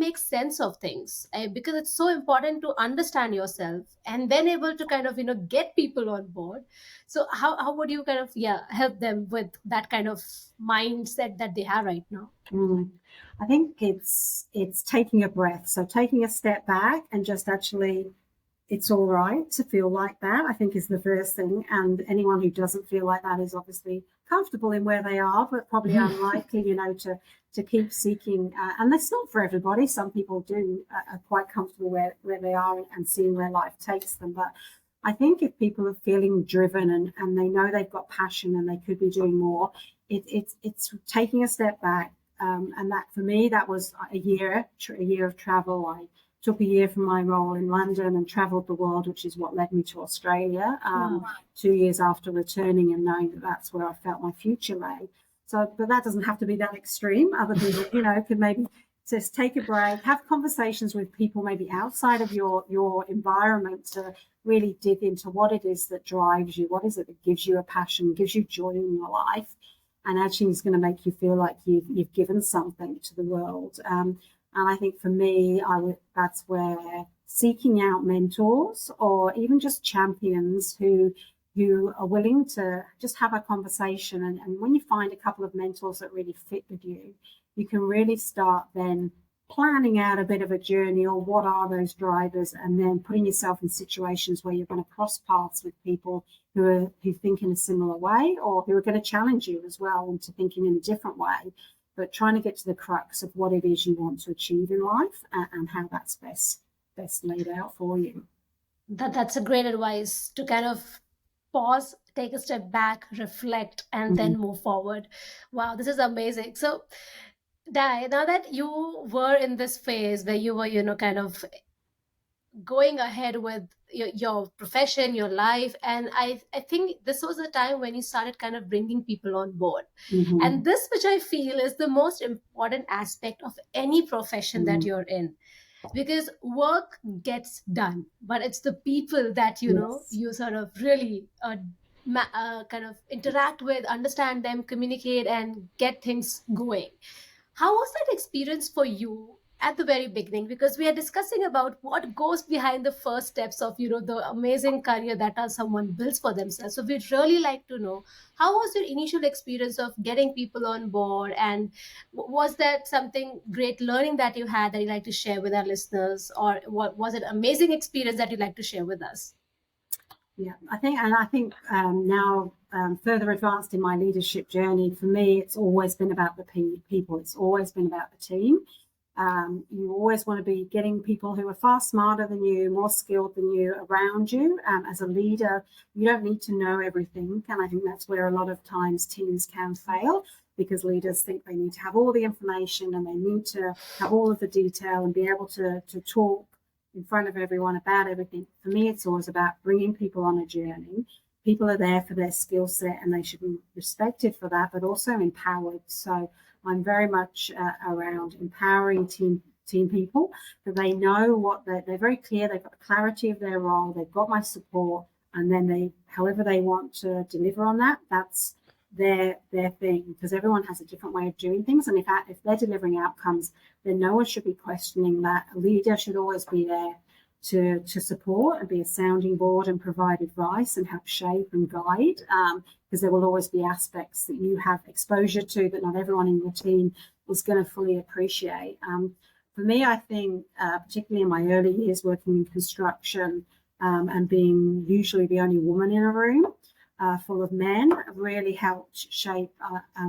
make sense of things, because it's so important to understand yourself and then able to kind of, get people on board. So how would you kind of, help them with that kind of mindset that they have right now? I think it's taking a breath. So taking a step back and just actually, it's all right to feel like that, I think, is the first thing. And anyone who doesn't feel like that is obviously comfortable in where they are, but probably unlikely, to keep seeking. And that's not for everybody. Some people are quite comfortable where they are and seeing where life takes them. But I think if people are feeling driven and they know they've got passion and they could be doing more, it's taking a step back. And that, for me, that was a year of travel. I took a year from my role in London and travelled the world, which is what led me to Australia 2 years after returning and knowing that that's where I felt my future lay. So, but that doesn't have to be that extreme. Other people, could maybe just take a break, have conversations with people maybe outside of your environment to really dig into what it is that drives you, what is it that gives you a passion, gives you joy in your life, and actually is going to make you feel like you've given something to the world. And I think for me, that's where seeking out mentors or even just champions who are willing to just have a conversation. And when you find a couple of mentors that really fit with you, you can really start then planning out a bit of a journey, or what are those drivers, and then putting yourself in situations where you're going to cross paths with people who think in a similar way, or who are going to challenge you as well into thinking in a different way, but trying to get to the crux of what it is you want to achieve in life and how that's best laid out for you. That's a great advice, to kind of pause, take a step back, reflect, and then move forward. Wow, this is amazing. So Di, now that you were in this phase where you were, kind of going ahead with your profession, your life, and I think this was a time when you started kind of bringing people on board. And this, which I feel is the most important aspect of any profession that you're in, because work gets done, but it's the people that you sort of really kind of interact with, understand them, communicate, and get things going. How was that experience for you at the very beginning? Because we are discussing about what goes behind the first steps of the amazing career that someone builds for themselves. So we'd really like to know, how was your initial experience of getting people on board, and was that something great learning that you had that you'd like to share with our listeners, or what was it amazing experience that you'd like to share with us? Yeah, I think now further advanced in my leadership journey, for me, it's always been about the people. It's always been about the team. You always want to be getting people who are far smarter than you, more skilled than you around you. As a leader, you don't need to know everything. And I think that's where a lot of times teams can fail, because leaders think they need to have all the information and they need to have all of the detail and be able to talk in front of everyone about everything. For me, it's always about bringing people on a journey. People are there for their skill set and they should be respected for that, but also empowered. So I'm very much around empowering team people, that they know what they're very clear, they've got the clarity of their role, they've got my support, and then however they want to deliver on that, that's their thing, because everyone has a different way of doing things. And if they're delivering outcomes, then no one should be questioning that. A leader should always be there to support and be a sounding board and provide advice and help shape and guide, because there will always be aspects that you have exposure to that not everyone in your team is going to fully appreciate. For me, I think, particularly in my early years working in construction and being usually the only woman in a room full of men, really helped shape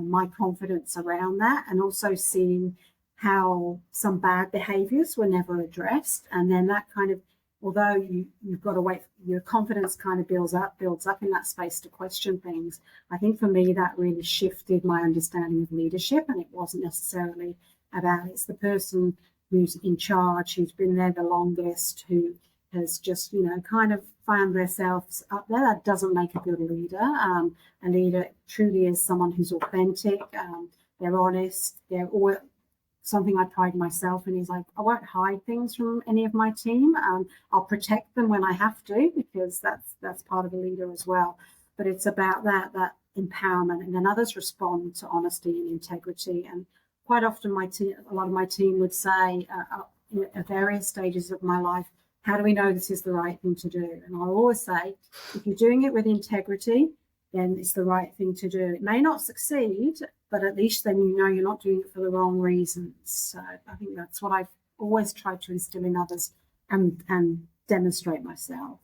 my confidence around that, and also seeing how some bad behaviours were never addressed. And then that kind of, although you've got to wait, your confidence kind of builds up in that space to question things. I think for me that really shifted my understanding of leadership, and it wasn't necessarily about it's the person who's in charge, who's been there the longest, who has just, kind of found themselves up there. That doesn't make a good leader. A leader truly is someone who's authentic, they're honest, they're all. Something I pride myself in is I won't hide things from any of my team. I'll protect them when I have to, because that's part of a leader as well. But it's about that empowerment, and then others respond to honesty and integrity. And quite often a lot of my team would say at various stages of my life, how do we know this is the right thing to do? And I'll always say, if you're doing it with integrity, then it's the right thing to do. It may not succeed, but at least then you know you're not doing it for the wrong reasons. So I think that's what I've always tried to instill in others and demonstrate myself.